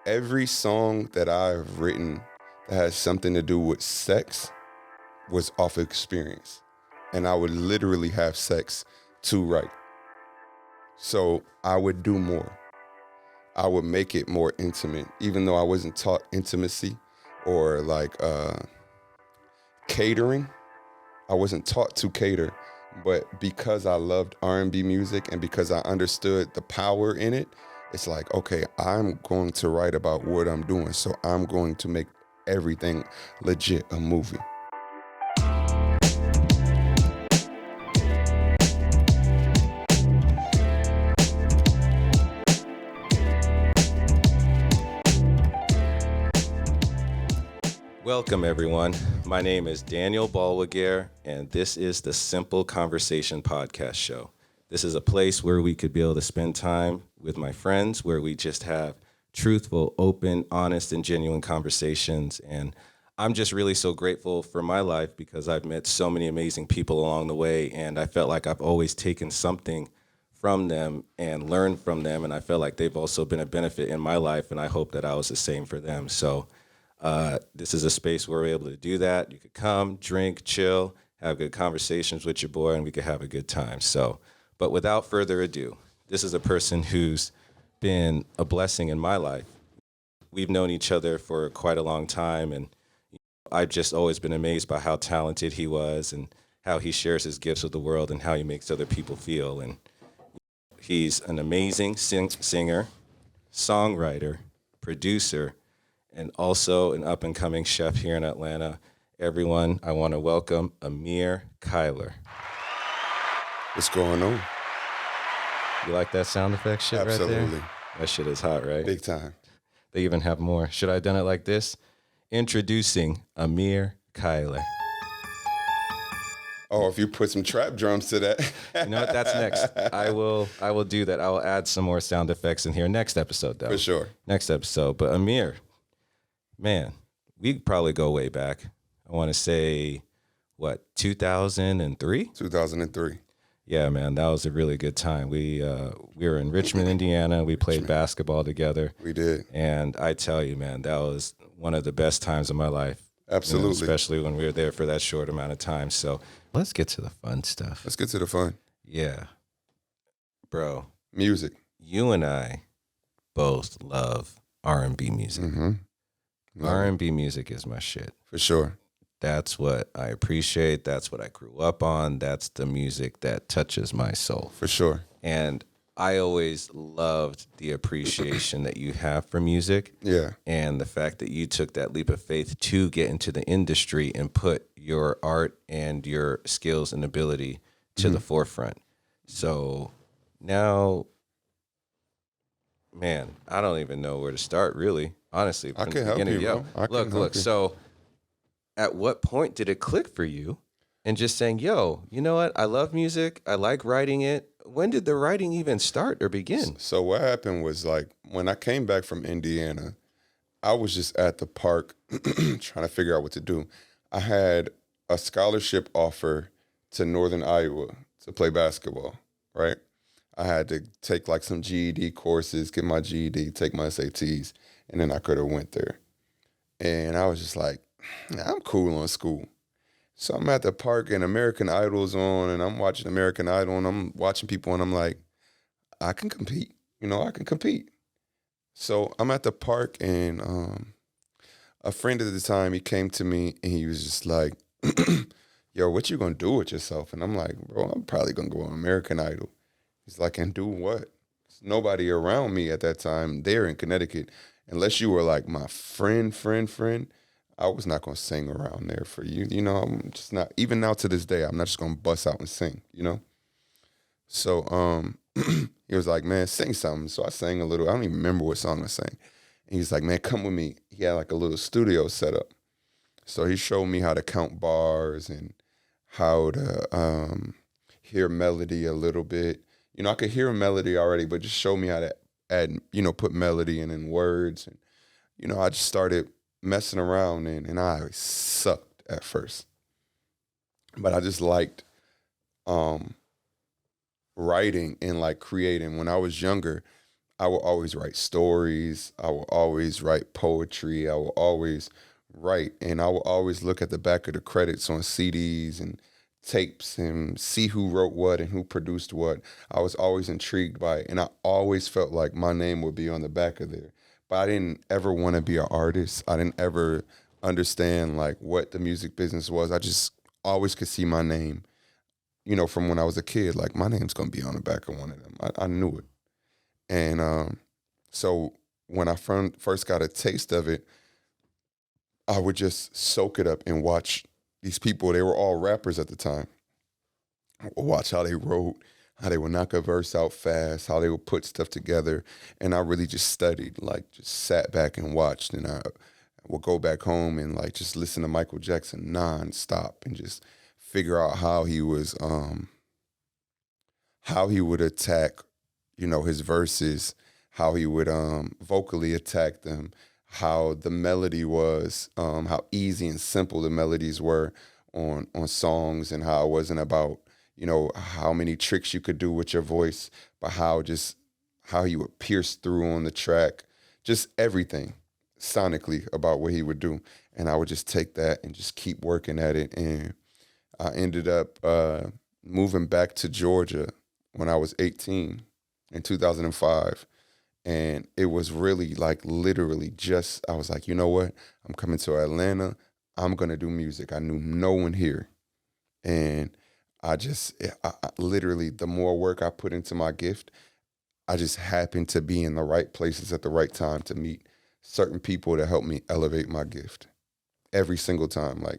every song that I've written that has something to do with sex was off experience. And I would literally have sex to write. So I would do more. I would make it more intimate, even though I wasn't taught intimacy or like catering. I wasn't taught to cater, but because I loved R&B music and because I understood the power in it, it's like, okay, I'm going to write about what I'm doing. So I'm going to make everything legit a movie. Welcome, everyone. My name is Daniel Balwaguer, and this is the Simple Conversation podcast show. This is a place where we could be able to spend time with my friends, where we just have truthful, open, honest, and genuine conversations. And I'm just really so grateful for my life because I've met so many amazing people along the way, and I felt like I've always taken something from them and learned from them, and I felt like they've also been a benefit in my life, and I hope that I was the same for them. So this is a space where we're able to do that. You could come, drink, chill, have good conversations with your boy, and we could have a good time. So, but without further ado, this is a person who's been a blessing in my life. We've known each other for quite a long time, and I've just always been amazed by how talented he was and how he shares his gifts with the world and how he makes other people feel. And he's an amazing singer, songwriter, producer, and also an up-and-coming chef here in Atlanta. Everyone, I want to welcome Amir Kyler. What's going on? You like that sound effect shit Absolutely. right there? That shit is hot, right? Big time. They even have more. Should I have done it like this? Introducing Amir Kyler. Oh, if you put some trap drums to that. You know what? That's next. I will do that. I will add some more sound effects in here next episode, though. For sure. Next episode. But Amir, man, we probably go way back. I want to say, 2003? 2003. Yeah, man, that was a really good time. We were in Richmond, Indiana. We played basketball together. We did. And I tell you, man, that was one of the best times of my life. Absolutely. Especially when we were there for that short amount of time. So let's get to the fun stuff. Let's get to the fun. Yeah. Bro. Music. You and I both love R&B music. Mm-hmm. R&B music is my shit. For sure. That's what I appreciate. That's what I grew up on. That's the music that touches my soul. For sure. And I always loved the appreciation that you have for music. Yeah. And the fact that you took that leap of faith to get into the industry and put your art and your skills and ability to the forefront. So now, man, I don't even know where to start, really. Honestly, I can help you, bro. Look. So at what point did it click for you and just saying, yo, you know what? I love music. I like writing it. When did the writing even start or begin? So what happened was, like, when I came back from Indiana, I was just at the park trying to figure out what to do. I had a scholarship offer to Northern Iowa to play basketball, right? I had to take like some GED courses, get my GED, take my SATs, and then I could have went there. And I was just like, I'm cool on school. So I'm at the park and American Idol's on, and I'm watching American Idol, and I'm watching people, and I'm like, I can compete. I can compete. So I'm at the park, and a friend at the time, he came to me, and he was just like, yo, what you gonna do with yourself? And I'm like, bro, I'm probably gonna go on American Idol. He's like, and do what? There's nobody around me at that time there in Connecticut, unless you were like my friend. I was not going to sing around there for you. I'm just not, even now to this day, I'm not just going to bust out and sing, So he was like, man, sing something. So I sang a little. I don't even remember what song I sang. And he's like, man, come with me. He had like a little studio set up. So he showed me how to count bars and how to hear melody a little bit. I could hear a melody already, but just show me how to add, put melody in words. And, I just started messing around and I sucked at first. But I just liked writing and like creating. When I was younger, I will always write stories. I will always write poetry. I will always write, and I will always look at the back of the credits on CDs and tapes and see who wrote what and who produced what. I was always intrigued by it, and I always felt like my name would be on the back of there. But I didn't ever want to be an artist. I didn't ever understand like what the music business was. I just always could see my name, from when I was a kid. Like my name's gonna be on the back of one of them. I knew it. And so when I first got a taste of it, I would just soak it up and watch these people. They were all rappers at the time. I would watch how they wrote, how they would knock a verse out fast, how they would put stuff together. And I really just studied, like just sat back and watched. And I would go back home and like just listen to Michael Jackson nonstop and just figure out how he would attack, his verses, how he would vocally attack them, how the melody was, how easy and simple the melodies were on songs, and how it wasn't about, how many tricks you could do with your voice, but how you would pierce through on the track, just everything sonically about what he would do. And I would just take that and just keep working at it. And I ended up moving back to Georgia when I was 18 in 2005. And it was really like literally just, I was like, you know what? I'm coming to Atlanta. I'm going to do music. I knew no one here. And I literally, the more work I put into my gift, I just happened to be in the right places at the right time to meet certain people to help me elevate my gift every single time. Like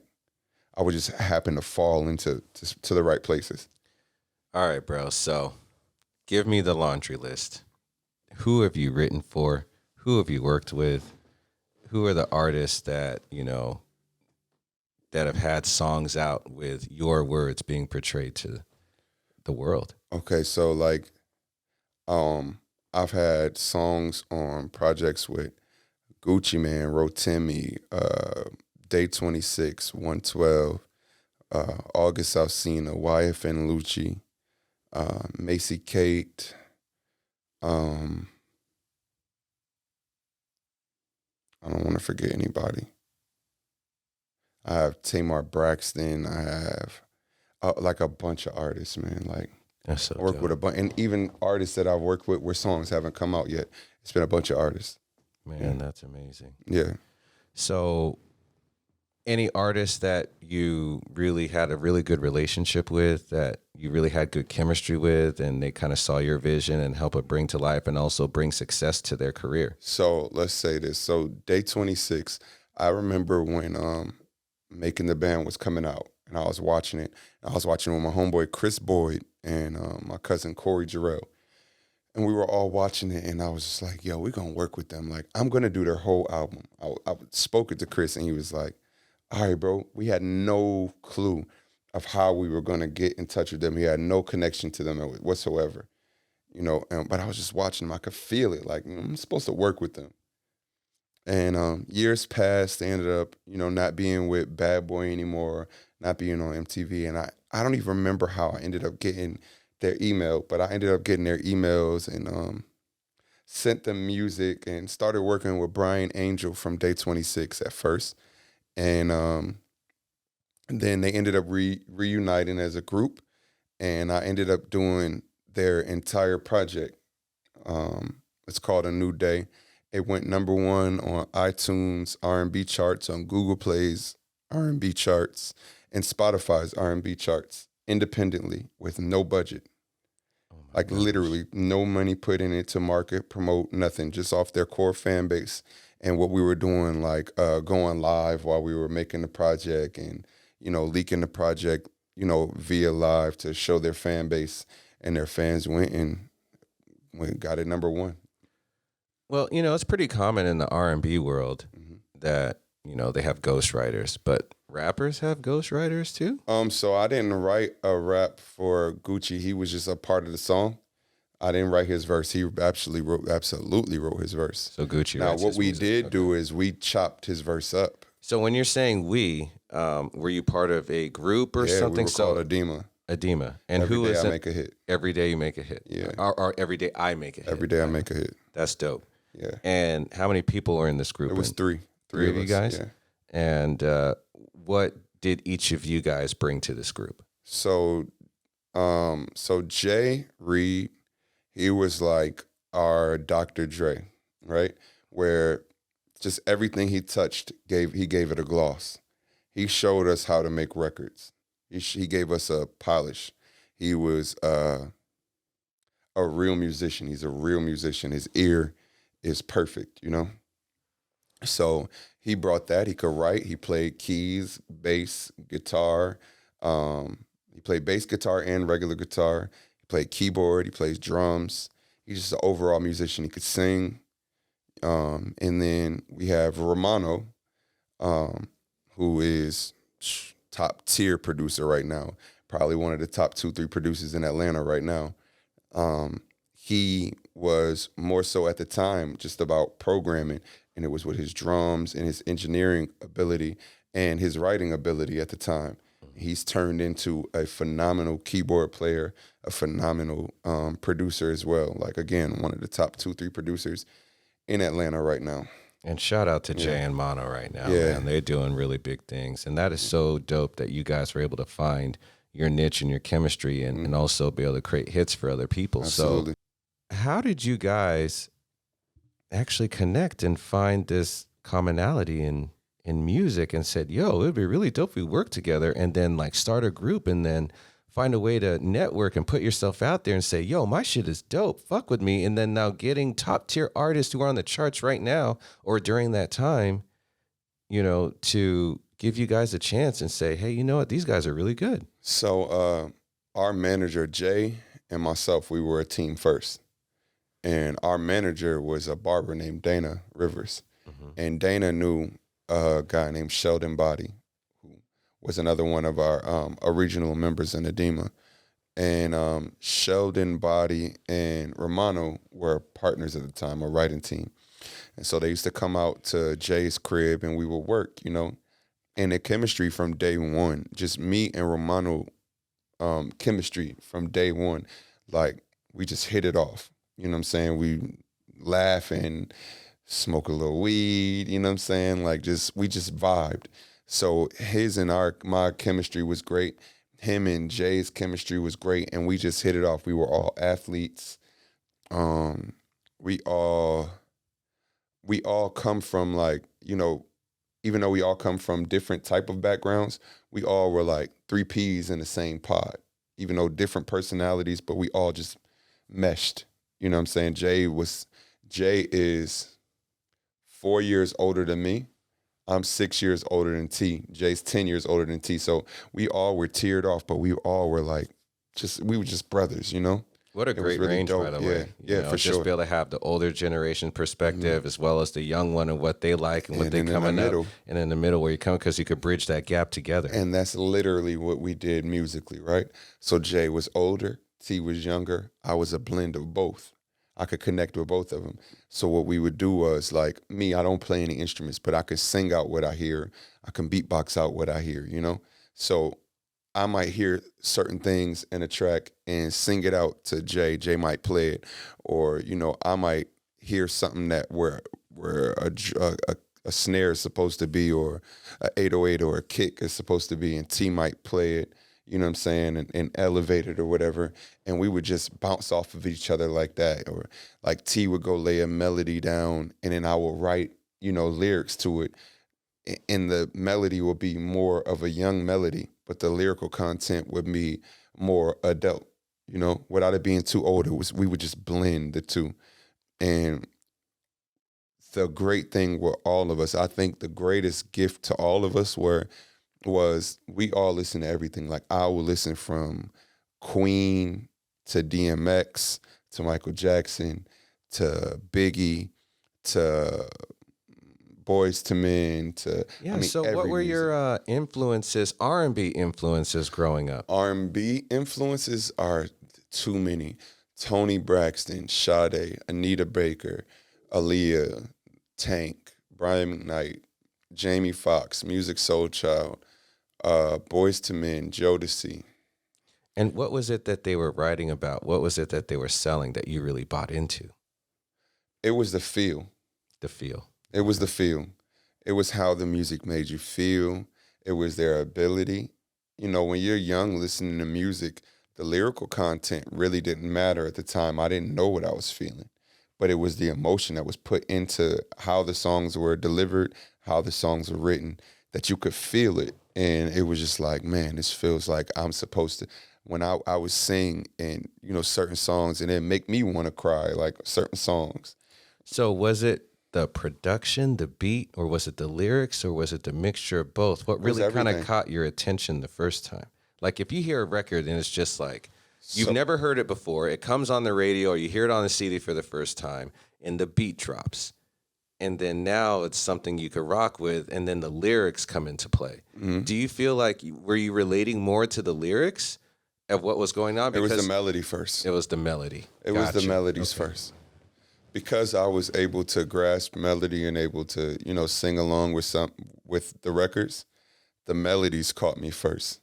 I would just happen to fall into to the right places. All right, bro. So give me the laundry list. Who have you written for? Who have you worked with? Who are the artists that, that have had songs out with your words being portrayed to the world? Okay, so like I've had songs on projects with Gucci Man, Rotimi, Day 26, 112, August Alsina, YFN Lucci, Macy Kate. I don't want to forget anybody. I have Tamar Braxton. I have like a bunch of artists, man. Like That's so I work dope. with a bunch, and even artists that I've worked with where songs haven't come out yet. It's been a bunch of artists. Man, that's amazing. Yeah. So any artists that you really had a really good relationship with, that you really had good chemistry with, and they kind of saw your vision and help it bring to life and also bring success to their career? So let's say this. So Day 26, I remember when Making the Band was coming out, and I was watching it. I was watching it with my homeboy Chris Boyd and my cousin Corey Jarrell. And we were all watching it, and I was just like, yo, we're going to work with them. Like, I'm going to do their whole album. I spoke it to Chris, and he was like, all right, bro. We had no clue of how we were going to get in touch with them. He had no connection to them whatsoever, but I was just watching them. I could feel it. Like, I'm supposed to work with them. And years passed. They ended up, not being with Bad Boy anymore, not being on MTV. And I don't even remember how I ended up getting their email, but I ended up getting their emails and sent them music and started working with Brian Angel from Day 26 at first. And then they ended up reuniting as a group, and I ended up doing their entire project. It's called A New Day. It went number one on iTunes R&B charts, on Google Play's R&B charts, and Spotify's R&B charts independently with no budget. Like literally no money put in it to market, promote, nothing, just off their core fan base. And what we were doing, like going live while we were making the project and, leaking the project, via live to show their fan base, and their fans went and got it number one. Well, it's pretty common in the R&B world that, they have ghostwriters, but rappers have ghostwriters too? So I didn't write a rap for Gucci. He was just a part of the song. I didn't write his verse. He absolutely wrote his verse. So Gucci Now, writes what his we music. did do is we chopped his verse up. So when you're saying we, were you part of a group or Yeah, something? we were called Edema. Edema. And Every who day is I it? make a hit. Every day you make a hit. Yeah. Or every day I make a hit. Every day I make a hit. That's dope. Yeah. And how many people are in this group? It was three. Three Three of you us. guys? Yeah. And what did each of you guys bring to this group? So Jay Reed, he was like our Dr. Dre, right? Where just everything he touched he gave it a gloss. He showed us how to make records. He gave us a polish. He was a real musician. He's a real musician. His ear is perfect, you know? So he brought that. He could write. He played keys, bass, guitar. He played bass guitar and regular guitar. He played keyboard. He plays drums. He's just an overall musician. He could sing. And then we have Romano, who is top tier producer right now. Probably one of the top 2-3 producers in Atlanta right now. He was more so at the time just about programming, and it was with his drums and his engineering ability and his writing ability at the time. He's turned into a phenomenal keyboard player, a phenomenal producer as well. Like, again, one of the top 2-3 producers in Atlanta right now. And shout out to Jay and Mono right now, man. They're doing really big things. And that is so dope that you guys were able to find your niche and your chemistry and also be able to create hits for other people. Absolutely. So how did you guys actually connect and find this commonality in music and said, yo, it'd be really dope if we work together and then like start a group and then find a way to network and put yourself out there and say, yo, my shit is dope, fuck with me. And then now getting top tier artists who are on the charts right now or during that time, you know, to give you guys a chance and say, hey, you know what, these guys are really good. So our manager, Jay, and myself, we were a team first. And our manager was a barber named Dana Rivers. And Dana knew a guy named Sheldon Body, who was another one of our original members in Edema. And Sheldon Body and Romano were partners at the time, a writing team. And so they used to come out to Jay's crib and we would work, you know. And the chemistry from day one, just me and Romano chemistry from day one, like we just hit it off. You know what I'm saying? We laugh and smoke a little weed, you know what I'm saying? Like we just vibed. So his and my chemistry was great. Him and Jay's chemistry was great, and we just hit it off. We were all athletes. We all come from, like, you know, even though we all come from different type of backgrounds, we all were like 3 peas in the same pod, even though different personalities, but we all just meshed. You know what I'm saying? Jay is 4 years older than me. I'm 6 years older than T. Jay's 10 years older than T. So we all were tiered off, but we all were like, we were just brothers, you know? What a great really range, dope. by the way. Yeah, for sure. Just be able to have the older generation perspective as well as the young one and what they like and what they coming up. And in the middle where you come, because you could bridge that gap together. And that's literally what we did musically, right? So Jay was older, T was younger. I was a blend of both. I could connect with both of them. So what we would do was, like, me, I don't play any instruments, but I could sing out what I hear. I can beatbox out what I hear, you know? So I might hear certain things in a track and sing it out to Jay. Jay might play it. Or, you know, I might hear something that where a snare is supposed to be, or a 808 or a kick is supposed to be, and T might play it, you know what I'm saying, and elevate it or whatever. And we would just bounce off of each other like that. Or like T would go lay a melody down and then I will write, you know, lyrics to it. And the melody will be more of a young melody, but the lyrical content would be more adult, you know, without it being too old. We would just blend the two. And the great thing with all of us, I think the greatest gift to all of us was we all listen to everything. Like, I would listen from Queen to DMX to Michael Jackson to Biggie to Boys to Men to So what were your influences, R&B influences growing up? R&B influences are too many. Toni Braxton, Sade, Anita Baker, Aaliyah, Tank, Brian McKnight, Jamie Foxx, Music Soul Child, Boys to Men, Jodeci. And what was it that they were writing about? What was it that they were selling that you really bought into? It was the feel. The feel. It was the feel. It was how the music made you feel. It was their ability. You know, when you're young listening to music, the lyrical content really didn't matter at the time. I didn't know what I was feeling, but it was the emotion that was put into how the songs were delivered, how the songs were written, that you could feel it. And it was just like, man, this feels like I'm supposed to. When I would sing and, you know, certain songs and it make me want to cry, like certain songs. So was it the production, the beat, or was it the lyrics, or was it the mixture of both? What really kind of everything. caught your attention the first time? Like if you hear a record and it's just like, you've So, never heard it before, it comes on the radio or you hear it on the CD for the first time and the beat drops. And then now it's something you could rock with and then the lyrics come into play. Do you feel like, were you relating more to the lyrics of what was going on? it was the Because melody first. it was the melody. It was the Gotcha. melodies Okay. first. Because I was able to grasp melody and able to, you know, sing along with the records, the melodies caught me first.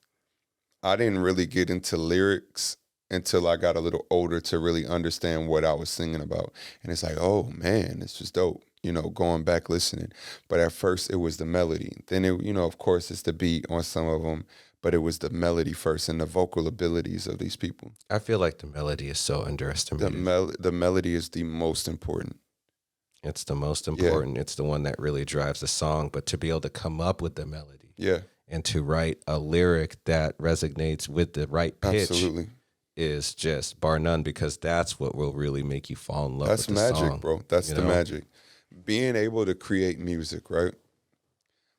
I didn't really get into lyrics until I got a little older to really understand what I was singing about. And it's like, oh man, this was dope, you know, going back listening. But at first it was the melody. Then it, you know, of course it's the beat on some of them, but it was the melody first and the vocal abilities of these people. I feel like the melody is so underestimated. The melody is the most important. It's the most important. It's the one that really drives the song. But to be able to come up with the melody Yeah, and to write a lyric that resonates with the right pitch absolutely. is just bar none, because that's what will really make you fall in love That's with the magic, song. bro. That's you the know? magic. Being able to create music, right?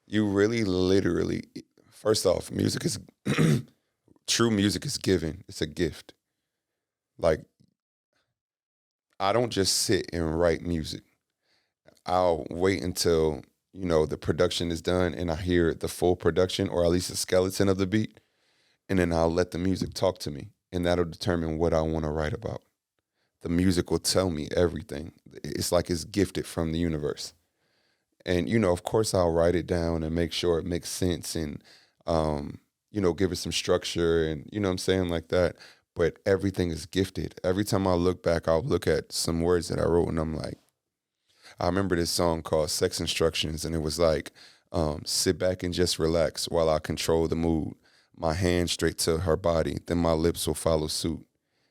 You really literally, first off, music is, true music is given. It's a gift. Like, I don't just sit and write music. I'll wait until, you know, the production is done and I hear the full production or at least a skeleton of the beat. And then I'll let the music talk to me. And that'll determine what I want to write about. The music will tell me everything. It's like it's gifted from the universe. And, you know, of course, I'll write it down and make sure it makes sense and, you know, give it some structure and, you know what I'm saying, like that. But everything is gifted. Every time I look back, I'll look at some words that I wrote and I'm like, I remember this song called Sex Instructions, and it was like, sit back and just relax while I control the mood. My hand straight to her body, then my lips will follow suit.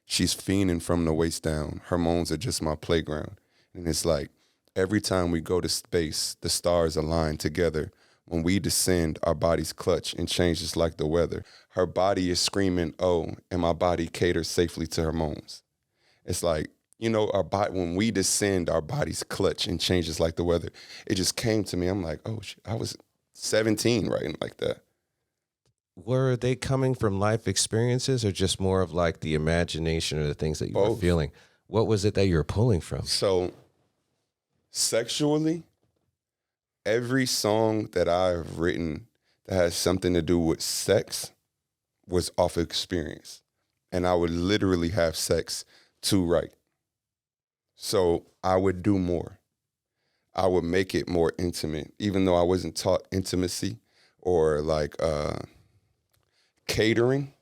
She's fiending from the waist down. Her moans are just my playground. And it's like, every time we go to space, the stars align together. When we descend, our bodies clutch and change just like the weather. Her body is screaming, oh, and my body caters safely to her moans. It's like, you know, our body, when we descend, our bodies clutch and changes like the weather. It just came to me. I'm like, oh, shit, I was 17 writing like that. Were they coming from life experiences or just more of like the imagination or the things that you were Both. feeling? What was it that you were pulling from? So, sexually, every song that I've written that has something to do with sex was off experience. And I would literally have sex to write. So I would do more. I would make it more intimate, even though I wasn't taught intimacy or like catering.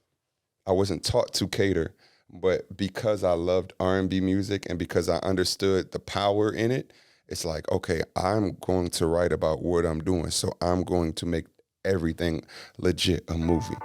I wasn't taught to cater, but because I loved R&B music and because I understood the power in it, it's like, okay, I'm going to write about what I'm doing. So I'm going to make everything legit a movie.